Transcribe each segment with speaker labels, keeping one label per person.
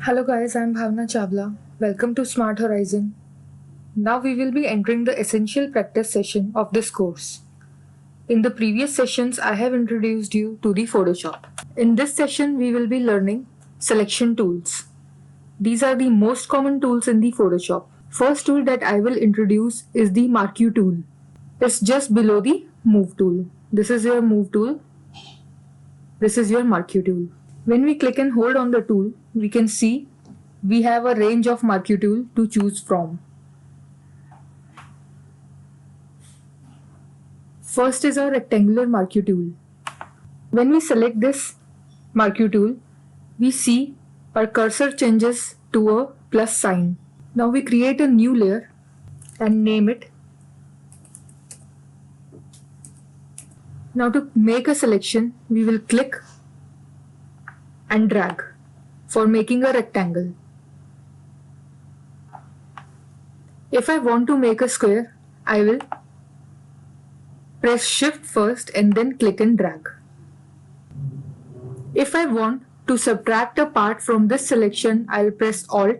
Speaker 1: Hello guys, I'm Bhavna Chawla. Welcome to Smart Horizon. Now we will be entering the essential practice session of this course. In the previous sessions, I have introduced you to the Photoshop. In this session, we will be learning selection tools. These are the most common tools in the Photoshop. First tool that I will introduce is the Mark You tool. It's just below the Move tool. This is your Move tool. This is your Mark You tool. When we click and hold on the tool, we can see we have a range of Mark You tool to choose from. First is our rectangular Mark You tool. When we select this Mark You tool, we see our cursor changes to a plus sign. Now we create a new layer and name it. Now to make a selection, we will click and drag for making a rectangle. If I want to make a square, I will press Shift first and then click and drag. If I want to subtract a part from this selection, I will press Alt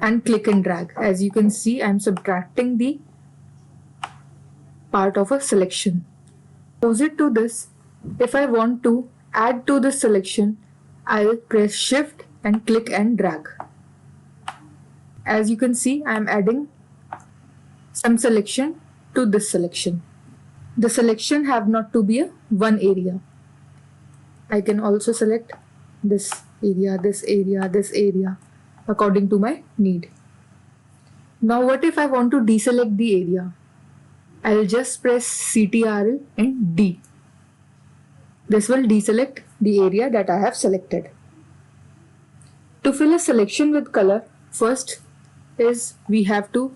Speaker 1: and click and drag. As you can see, I am subtracting the part of a selection. Opposite to this, if I want to add to the selection, I will press Shift and click and drag. As you can see, I am adding some selection to this selection. The selection have not to be a one area. I can also select this area, this area, this area according to my need. Now what if I want to deselect the area? I will just press Ctrl and D. This will deselect the area that I have selected. To fill a selection with color, first is we have to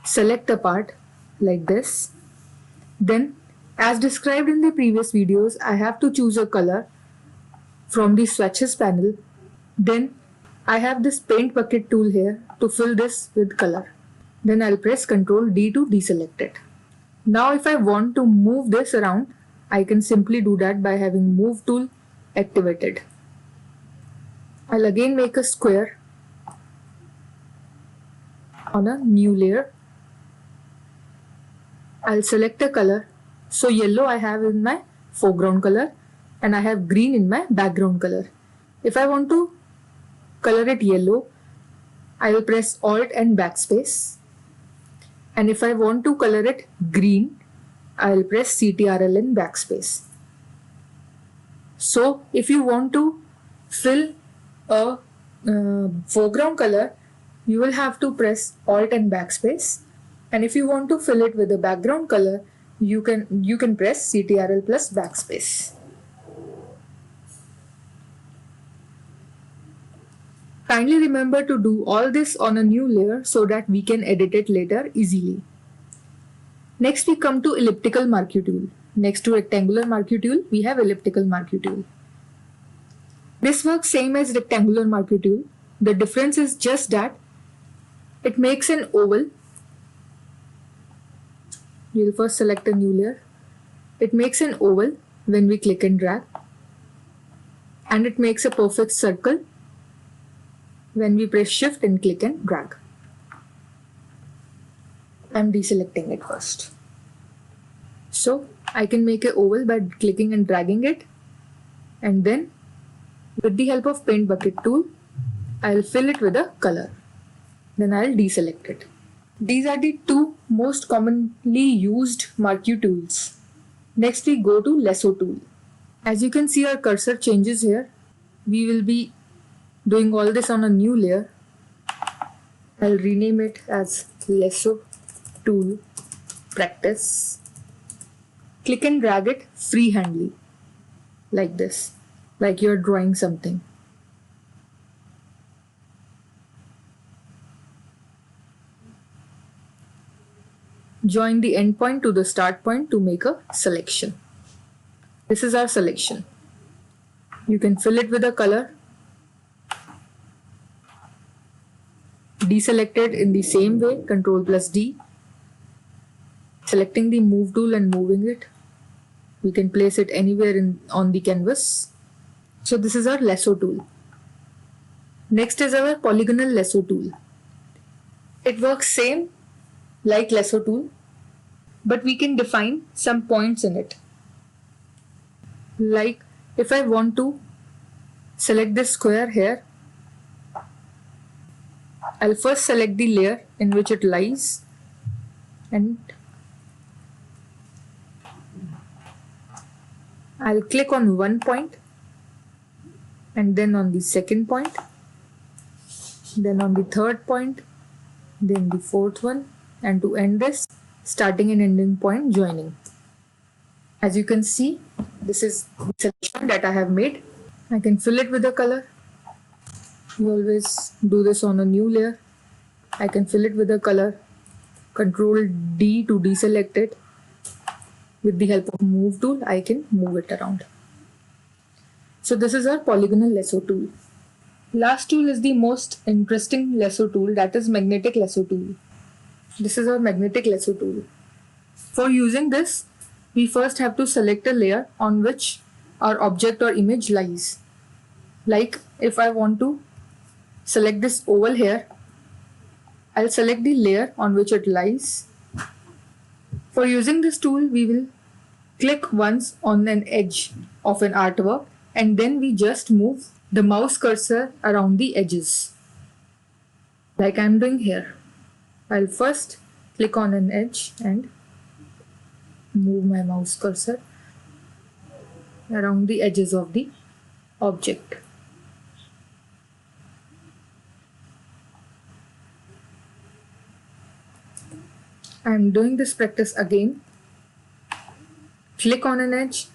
Speaker 1: select a part like this. Then, as described in the previous videos, I have to choose a color from the swatches panel. Then I have this paint bucket tool here to fill this with color. Then I'll press Ctrl D to deselect it. Now if I want to move this around, I can simply do that by having Move tool activated. I'll again make a square on a new layer. I'll select a color. So yellow I have in my foreground color and I have green in my background color. If I want to color it yellow, I will press Alt and backspace. And if I want to color it green, I will press Ctrl and backspace. So if you want to fill a foreground color, you will have to press Alt and backspace. And if you want to fill it with a background color, you can press Ctrl plus backspace. Kindly remember to do all this on a new layer so that we can edit it later easily. Next we come to elliptical Mark You tool. Next to rectangular Mark You tool, we have elliptical Mark You tool. This works same as rectangular Mark You tool. The difference is just that it makes an oval. We'll first select a new layer. It makes an oval when we click and drag. And it makes a perfect circle when we press Shift and click and drag. I'm deselecting it first. So I can make an oval by clicking and dragging it, and then with the help of paint bucket tool, I'll fill it with a color. Then I'll deselect it. These are the two most commonly used Mark You tools. Next we go to Lasso tool. As you can see, our cursor changes here. We will be doing all this on a new layer. I'll rename it as Lasso tool practice. Click and drag it freehandly like this, like you're drawing something. Join the end point to the start point to make a selection. This is our selection. You can fill it with a color. Deselect it in the same way, Ctrl plus D. Selecting the Move tool and moving it. We can place it anywhere on the canvas. So this is our lasso tool. Next is our polygonal lasso tool. It works same like lasso tool, but we can define some points in it. Like if I want to select this square here, I'll first select the layer in which it lies and I'll click on one point and then on the second point, then on the third point, then the fourth one, and to end this, starting and ending point joining. As you can see, this is the selection that I have made. I can fill it with a color. You always do this on a new layer. I can fill it with a color. Control D to deselect it. With the help of move tool, I can move it around. So this is our polygonal lasso tool. Last tool is the most interesting lasso tool, that is magnetic lasso tool. This is our magnetic lasso tool. For using this, we first have to select a layer on which our object or image lies. Like if I want to select this oval here, I'll select the layer on which it lies. For using this tool, we will click once on an edge of an artwork and then we just move the mouse cursor around the edges. Like I'm doing here. I'll first click on an edge and move my mouse cursor around the edges of the object. I'm doing this practice again. Click on an edge.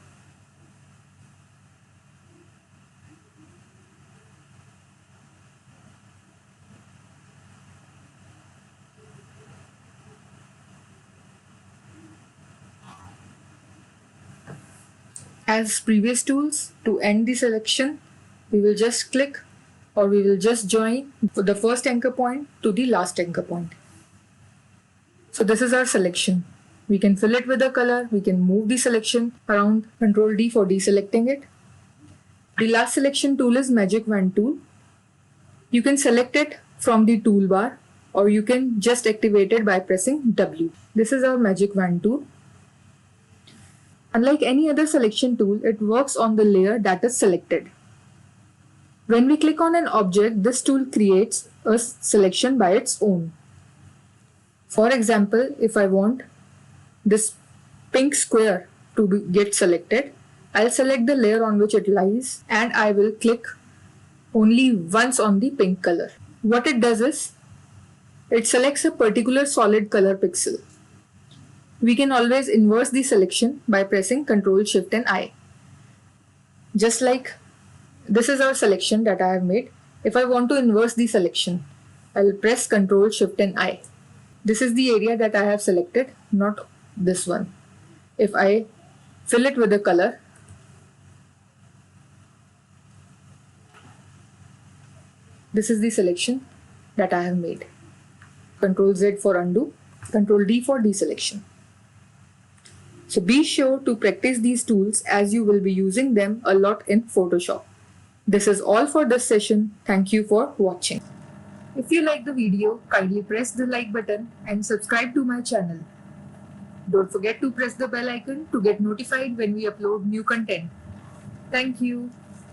Speaker 1: As previous tools, to end the selection, we will just click or we will just join the first anchor point to the last anchor point. So this is our selection. We can fill it with a color, we can move the selection around, Control D for deselecting it. The last selection tool is Magic Wand tool. You can select it from the toolbar or you can just activate it by pressing W. This is our Magic Wand tool. Unlike any other selection tool, it works on the layer that is selected. When we click on an object, this tool creates a selection by its own. For example, if I want this pink square to get selected, I'll select the layer on which it lies and I will click only once on the pink color. What it does is, it selects a particular solid color pixel. We can always inverse the selection by pressing Ctrl Shift and I. Just like this is our selection that I have made. If I want to inverse the selection, I'll press Ctrl Shift and I. This is the area that I have selected, not this one. If I fill it with a color, this is the selection that I have made. Ctrl Z for undo, Ctrl D for deselection. So be sure to practice these tools as you will be using them a lot in Photoshop. This is all for this session. Thank you for watching. If you like the video, kindly press the like button and subscribe to my channel. Don't forget to press the bell icon to get notified when we upload new content. Thank you.